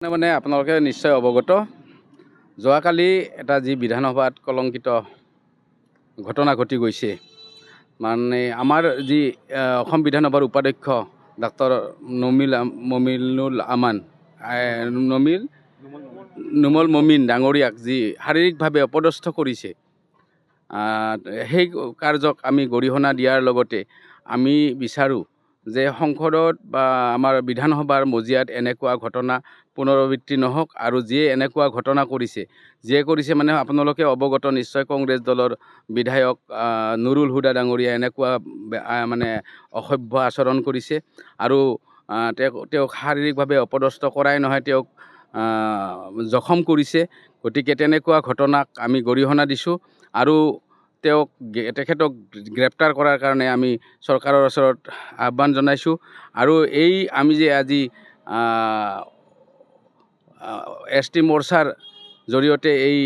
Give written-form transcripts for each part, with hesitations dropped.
মানে আপোনালোকে নিশ্চয় অৱগত যোৱাকালি এটা যি বিধানসভাত কলংকিত ঘটনা ঘটি গৈছে মানে আমাৰ যি অসম বিধানসভাৰ উপাধ্যক্ষ ডাক্তৰ মমিনুল আমান নুমল মমিন ডাঙৰীয়াক যি শাৰীৰিকভাৱে অপদস্থ কৰিছে সেই কাৰ্যক আমি গৰিহণা দিয়াৰ লগতে আমি বিচাৰোঁ যে সংসদত বা আমাৰ বিধানসভাৰ মজিয়াত এনেকুৱা ঘটনা পুনৰাবৃত্তি নহওক আৰু যিয়ে এনেকুৱা ঘটনা কৰিছে মানে আপোনালোকে অৱগত নিশ্চয় কংগ্ৰেছ দলৰ বিধায়ক নুৰুল হুদা ডাঙৰীয়া এনেকুৱা মানে অসভ্য আচৰণ কৰিছে আৰু তেওঁক শাৰীৰিকভাৱে অপদস্থ কৰাই নহয় তেওঁক জখম কৰিছে। গতিকে তেনেকুৱা ঘটনাক আমি গৰিহণা দিছোঁ আৰু তেখেতক গ্ৰেপ্তাৰ কৰাৰ কাৰণে আমি চৰকাৰৰ ওচৰত আহ্বান জনাইছোঁ। আৰু এই আমি যে আজি ST মৰ্চাৰ জৰিয়তে এই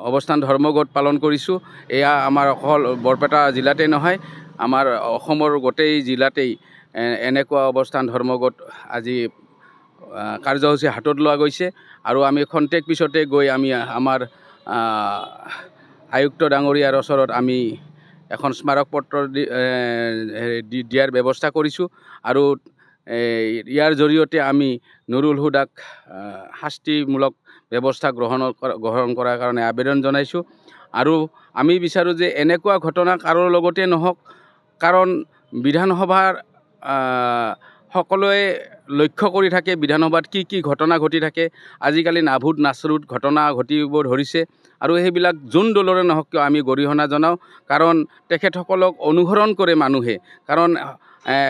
অৱস্থান ধৰ্মঘট পালন কৰিছোঁ, এয়া আমাৰ অকল বৰপেটা জিলাতেই নহয়, আমাৰ অসমৰ গোটেই জিলাতেই এনেকুৱা অৱস্থান ধৰ্মঘট আজি কাৰ্যসূচী হাতত লোৱা গৈছে। আৰু আমি খন্তেক পিছতে গৈ আমি আমাৰ আয়ুক্ত ডাঙৰীয়াৰ ওচৰত আমি এখন স্মাৰক পত্ৰ দিয়াৰ ব্যৱস্থা কৰিছোঁ আৰু ইয়াৰ জৰিয়তে আমি নুৰুল হুদাক শাস্তিমূলক ব্যৱস্থা গ্ৰহণ কৰাৰ কাৰণে আবেদন জনাইছোঁ। আৰু আমি বিচাৰোঁ যে এনেকুৱা ঘটনা কাৰোৰ লগতে নহওক, কাৰণ বিধানসভাৰ সকলোৱে লক্ষ্য কৰি থাকে বিধানসভাত কি ঘটনা ঘটি থাকে। আজিকালি নাভুত নাচৰুত ঘটনা ঘটিব ধৰিছে আৰু সেইবিলাক যোন দলৰে নহওক কিয় আমি গৰিহণা জনাওঁ, কাৰণ তেখেতসকলক অনুসৰণ কৰে মানুহে। কাৰণ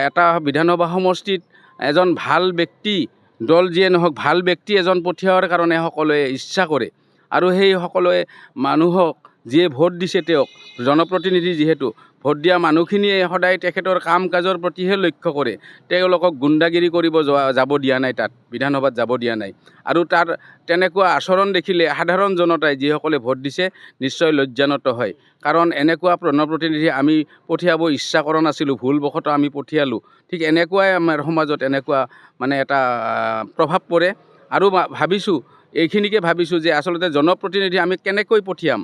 এটা বিধানসভা সমষ্টিত এজন ভাল ব্যক্তি, দল যিয়ে নহওক ভাল ব্যক্তি এজন পঠিওৱাৰ কাৰণে সকলোৱে ইচ্ছা কৰে আৰু সেই সকলোৱে মানুহক যিয়ে ভোট দিছে তেওঁক জনপ্ৰতিনিধি যিহেতু ভোট দিয়া মানুহখিনিয়ে সদায় তেখেতৰ কাম কাজৰ প্ৰতিহে লক্ষ্য কৰে, তেওঁলোকক গুণ্ডাগিৰি কৰিব যাব দিয়া নাই, তাত বিধানসভাত যাব দিয়া নাই। আৰু তাৰ তেনেকুৱা আচৰণ দেখিলে সাধাৰণ জনতাই যিসকলে ভোট দিছে নিশ্চয় লজ্জানত হয়। কাৰণ এনেকুৱা জনপ্ৰতিনিধি আমি পঠিয়াব ইচ্ছা কৰা নাছিলোঁ, ভুলবশতঃ আমি পঠিয়ালোঁ। ঠিক এনেকুৱাই আমাৰ সমাজত এনেকুৱা মানে এটা প্ৰভাৱ পৰে। আৰু এইখিনিকে ভাবিছোঁ যে আচলতে জনপ্ৰতিনিধি আমি কেনেকৈ পঠিয়াম,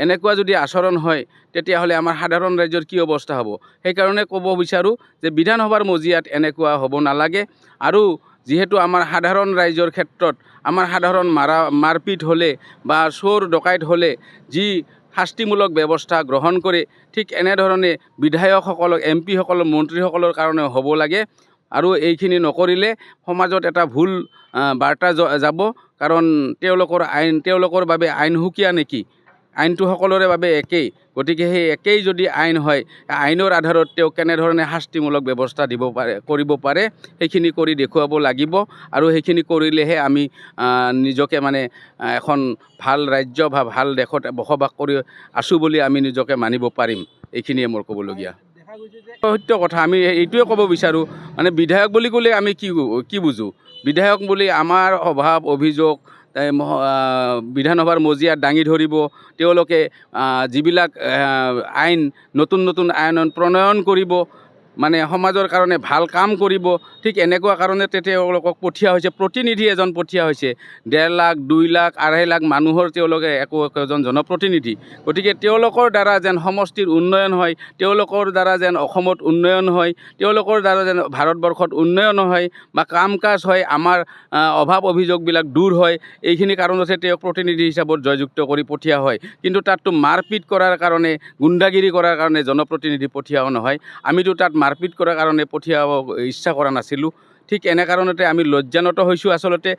এনেকুৱা যদি আচৰণ হয় তেতিয়াহ'লে আমাৰ সাধাৰণ ৰাইজৰ কি অৱস্থা হ'ব। সেইকাৰণে ক'ব বিচাৰোঁ যে বিধানসভাৰ মজিয়াত এনেকুৱা হ'ব নালাগে। আৰু যিহেতু আমাৰ সাধাৰণ ৰাইজৰ ক্ষেত্ৰত আমাৰ সাধাৰণ মাৰপিট হ'লে বা চোৰ ডকাইত হ'লে যি শাস্তিমূলক ব্যৱস্থা গ্ৰহণ কৰে, ঠিক এনেধৰণে বিধায়কসকলক MP সকলৰ মন্ত্ৰীসকলৰ কাৰণে হ'ব লাগে। আৰু এইখিনি নকৰিলে সমাজত এটা ভুল বাৰ্তা যাব, কাৰণ তেওঁলোকৰ বাবে আইন সুকীয়া নেকি, আইনটো সকলোৰে বাবে একেই। গতিকে সেই একেই যদি আইন হয়, আইনৰ আধাৰত তেওঁ কেনেধৰণে শাস্তিমূলক ব্যৱস্থা কৰিব পাৰে সেইখিনি কৰি দেখুৱাব লাগিব। আৰু সেইখিনি কৰিলেহে আমি নিজকে মানে এখন ভাল ৰাজ্য বা ভাল দেশত বসবাস কৰি আছোঁ বুলি আমি নিজকে মানিব পাৰিম। এইখিনিয়ে মোৰ ক'বলগীয়া। সত্য কথা, আমি এইটোৱে ক'ব বিচাৰোঁ, মানে বিধায়ক বুলি ক'লে আমি কি বুজোঁ। বিধায়ক বুলি আমাৰ অভাৱ অভিযোগ বিধানসভাৰ মজিয়াত দাঙি ধৰিব, তেওঁলোকে যিবিলাক নতুন আইন প্ৰণয়ন কৰিব, মানে সমাজৰ কাৰণে ভাল কাম কৰিব, ঠিক এনেকুৱা কাৰণতে তেওঁলোকক পঠিওৱা হৈছে, প্ৰতিনিধি এজন পঠিওৱা হৈছে। 1.5 লাখ 2 লাখ 2.5 লাখ মানুহৰ তেওঁলোকে একোজন জনপ্ৰতিনিধি। গতিকে তেওঁলোকৰ দ্বাৰা যেন সমষ্টিৰ উন্নয়ন হয়, তেওঁলোকৰ দ্বাৰা যেন অসমত উন্নয়ন হয়, তেওঁলোকৰ দ্বাৰা যেন ভাৰতবৰ্ষত উন্নয়ন হয় বা কাম কাজ হয়, আমাৰ অভাৱ অভিযোগবিলাক দূৰ হয়, এইখিনি কাৰণতে তেওঁক প্ৰতিনিধি হিচাপত জয়যুক্ত কৰি পঠিওৱা হয়। কিন্তু তাততো মাৰপিট কৰাৰ কাৰণে, গুণ্ডাগিৰি কৰাৰ কাৰণে জনপ্ৰতিনিধি পঠিওৱা নহয়। আমিতো তাত মাৰপিট কৰাৰ কাৰণে পঠিয়াব ইচ্ছা কৰা নাছিলোঁ। ঠিক এনে কাৰণতে আমি লজ্জানত হৈছোঁ। আচলতে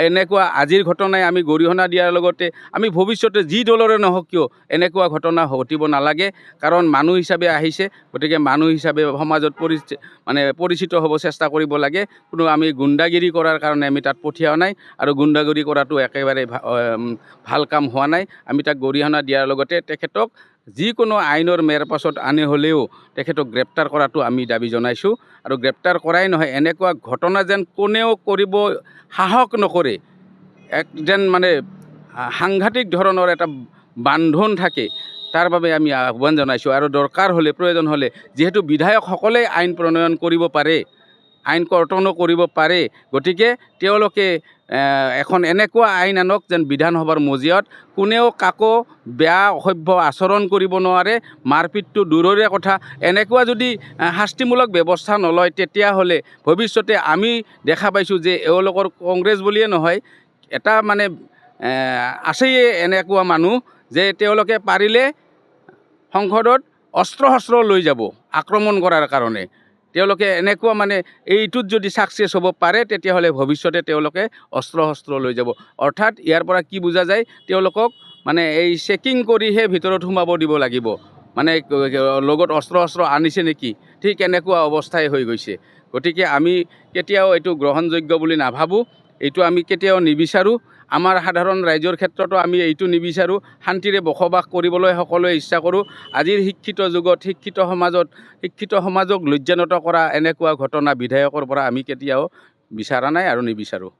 এনেকুৱা আজিৰ ঘটনাই আমি গৰিহণা দিয়াৰ লগতে আমি ভৱিষ্যতে যি দলৰে নহওক কিয় এনেকুৱা ঘটনা ঘটিব নালাগে। কাৰণ মানুহ হিচাপে আহিছে, গতিকে মানুহ হিচাপে সমাজত পৰিচিত হ'ব চেষ্টা কৰিব লাগে। কোনো আমি গুণ্ডাগিৰি কৰাৰ কাৰণে আমি তাত পঠিওৱা নাই আৰু গুণ্ডাগিৰি কৰাটো একেবাৰে ভাল কাম হোৱা নাই। আমি তাক গৰিহণা দিয়াৰ লগতে তেখেতক যিকোনো আইনৰ মেৰ পাছত আনি হ'লেও তেখেতক গ্ৰেপ্তাৰ কৰাটো আমি দাবী জনাইছোঁ। আৰু গ্ৰেপ্তাৰ কৰাই নহয়, এনেকুৱা ঘটনা যেন কোনেও কৰিব সাহস নকৰে, যেন মানে সাংঘাতিক ধৰণৰ এটা বান্ধোন থাকে, তাৰ বাবে আমি আহ্বান জনাইছোঁ। আৰু দৰকাৰ হ'লে, প্ৰয়োজন হ'লে, যিহেতু বিধায়কসকলে আইন প্ৰণয়ন কৰিব পাৰে, আইন কৰ্তনো কৰিব পাৰে। গতিকে তেওঁলোকে এখন এনেকুৱা আইন আনক যেন বিধানসভাৰ মজিয়াত কোনেও কাকো বেয়া অসভ্য আচৰণ কৰিব নোৱাৰে। মাৰপিটটো দূৰৰে কথা, এনেকুৱা যদি শাস্তিমূলক ব্যৱস্থা নলয় তেতিয়াহ'লে ভৱিষ্যতে আমি দেখা পাইছোঁ যে এওঁলোকৰ কংগ্ৰেছ বুলিয়ে নহয়, এটা মানে আছেই এনেকুৱা মানুহ যে তেওঁলোকে পাৰিলে সংসদত অস্ত্ৰ শস্ত্ৰ লৈ যাব আক্ৰমণ কৰাৰ কাৰণে। তেওঁলোকে এনেকুৱা মানে এইটোত যদি ছাকচেছ হ'ব পাৰে তেতিয়াহ'লে ভৱিষ্যতে তেওঁলোকে অস্ত্ৰ শস্ত্ৰ লৈ যাব। অৰ্থাৎ ইয়াৰ পৰা কি বুজা যায়, তেওঁলোকক মানে এই চেকিং কৰিহে ভিতৰত সোমাব দিব লাগিব, মানে লগত অস্ত্ৰ শস্ত্ৰ আনিছে নেকি, ঠিক এনেকুৱা অৱস্থাই হৈ গৈছে। গতিকে আমি কেতিয়াও এইটো গ্ৰহণযোগ্য বুলি নাভাবোঁ, এইটো আমি কেতিয়াও নিবিচাৰোঁ। আমাৰ সাধাৰণ ৰাইজৰ ক্ষেত্ৰতো আমি এইটো নিবিচাৰোঁ। শান্তিৰে বসবাস কৰিবলৈ সকলোৱে ইচ্ছা কৰোঁ। আজিৰ শিক্ষিত যুগত শিক্ষিত সমাজক লজ্জানত কৰা এনেকুৱা ঘটনা বিধায়কৰ পৰা আমি কেতিয়াও বিচৰা নাই আৰু নিবিচাৰোঁ।